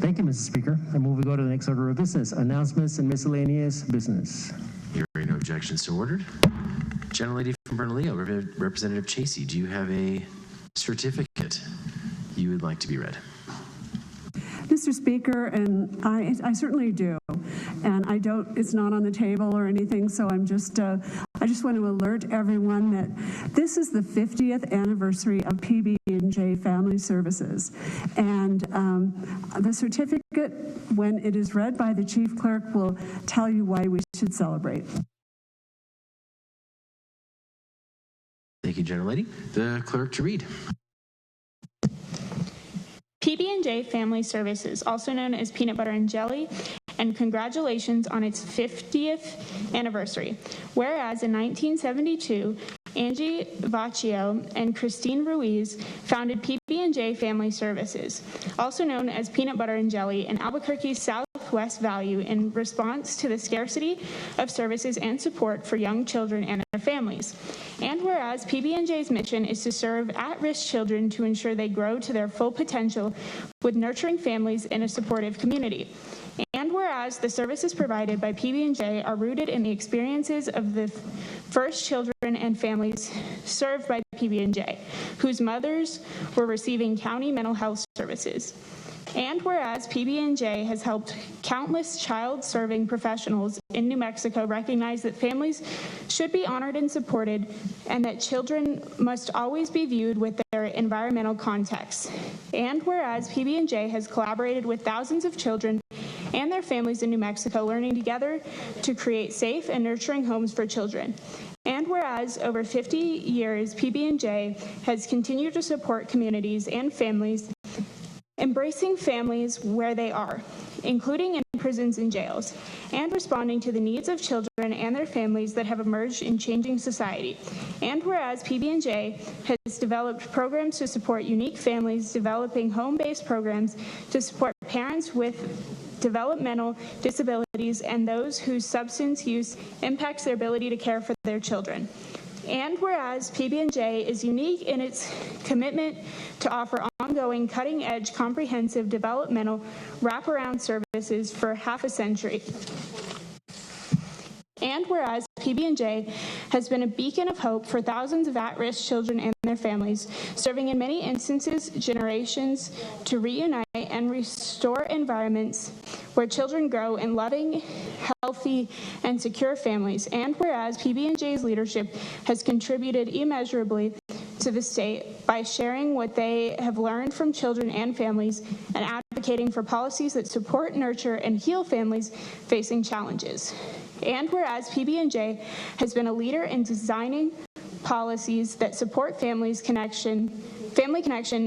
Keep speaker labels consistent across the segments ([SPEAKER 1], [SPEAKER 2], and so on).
[SPEAKER 1] Thank you, Mr. Speaker. I move we go to the next order of business, announcements and miscellaneous business.
[SPEAKER 2] Hearing no objections to ordered. Gentlelady from Bernalillo, Representative Chasey, do you have a certificate you would like to be read?
[SPEAKER 3] Mr. Speaker, and I certainly do, and I don't. It's not on the table or anything, so I just want to alert everyone that this is the 50th anniversary of PB&J Family Services, and the certificate, when it is read by the Chief Clerk, will tell you why we should celebrate.
[SPEAKER 2] Thank you, Gentlelady. The clerk to read.
[SPEAKER 4] PB&J Family Services, also known as Peanut Butter and Jelly, and congratulations on its 50th anniversary. Whereas in 1972, Angie Vaccio and Christine Ruiz founded PB&J Family Services, also known as Peanut Butter and Jelly, in Albuquerque's Southwest Valley in response to the scarcity of services and support for young children and their families. And whereas PB&J's mission is to serve at-risk children to ensure they grow to their full potential with nurturing families in a supportive community. And whereas the services provided by PB&J are rooted in the experiences of the first children and families served by PB&J, whose mothers were receiving county mental health services. And whereas PB&J has helped countless child-serving professionals in New Mexico recognize that families should be honored and supported, and that children must always be viewed with their environmental context. And whereas PB&J has collaborated with thousands of children and their families in New Mexico, learning together to create safe and nurturing homes for children. And whereas over 50 years, PB&J has continued to support communities and families, embracing families where they are, including in prisons and jails, and responding to the needs of children and their families that have emerged in changing society. And whereas PB&J has developed programs to support unique families, developing home-based programs to support parents with developmental disabilities and those whose substance use impacts their ability to care for their children. And whereas PB&J is unique in its commitment to offer ongoing, cutting-edge, comprehensive developmental wraparound services for half a century. And whereas PB&J has been a beacon of hope for thousands of at-risk children and their families, serving in many instances generations to reunite and restore environments where children grow in loving, healthy, and secure families. And whereas PB&J's leadership has contributed immeasurably to the state by sharing what they have learned from children and families and advocating for policies that support, nurture, and heal families facing challenges. And whereas PB&J has been a leader in designing policies that support family connection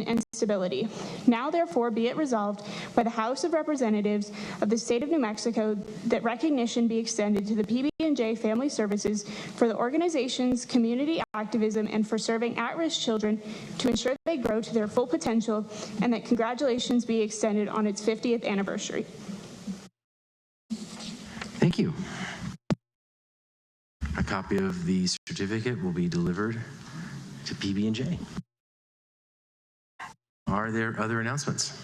[SPEAKER 4] and stability. Now, therefore, be it resolved by the House of Representatives of the State of New Mexico that recognition be extended to the PB&J Family Services for the organization's community activism and for serving at-risk children to ensure they grow to their full potential, and that congratulations be extended on its 50th anniversary.
[SPEAKER 2] Thank you. A copy of the certificate will be delivered to PB&J. Are there other announcements?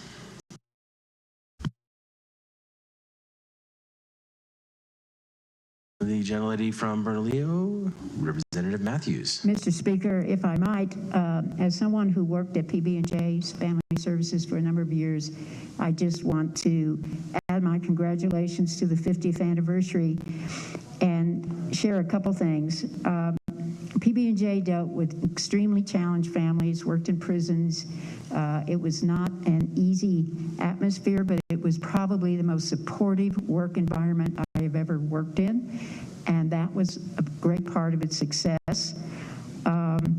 [SPEAKER 2] The gentlelady from Bernalillo, Representative Matthews.
[SPEAKER 5] Mr. Speaker, if I might, as someone who worked at PB&J's Family Services for a number of years, I just want to add my congratulations to the 50th anniversary and share a couple things. PB&J dealt with extremely challenged families, worked in prisons. It was not an easy atmosphere, but it was probably the most supportive work environment I have ever worked in, and that was a great part of its success. And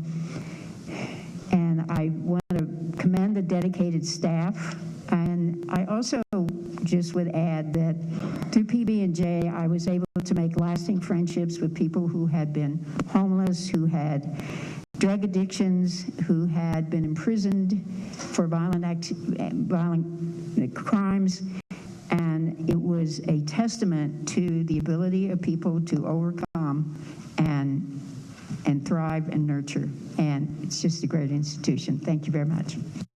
[SPEAKER 5] I want to commend the dedicated staff. And I also just would add that through PB&J, I was able to make lasting friendships with people who had been homeless, who had drug addictions, who had been imprisoned for violent crimes. And it was a testament to the ability of people to overcome and thrive and nurture. And it's just a great institution. Thank you very much.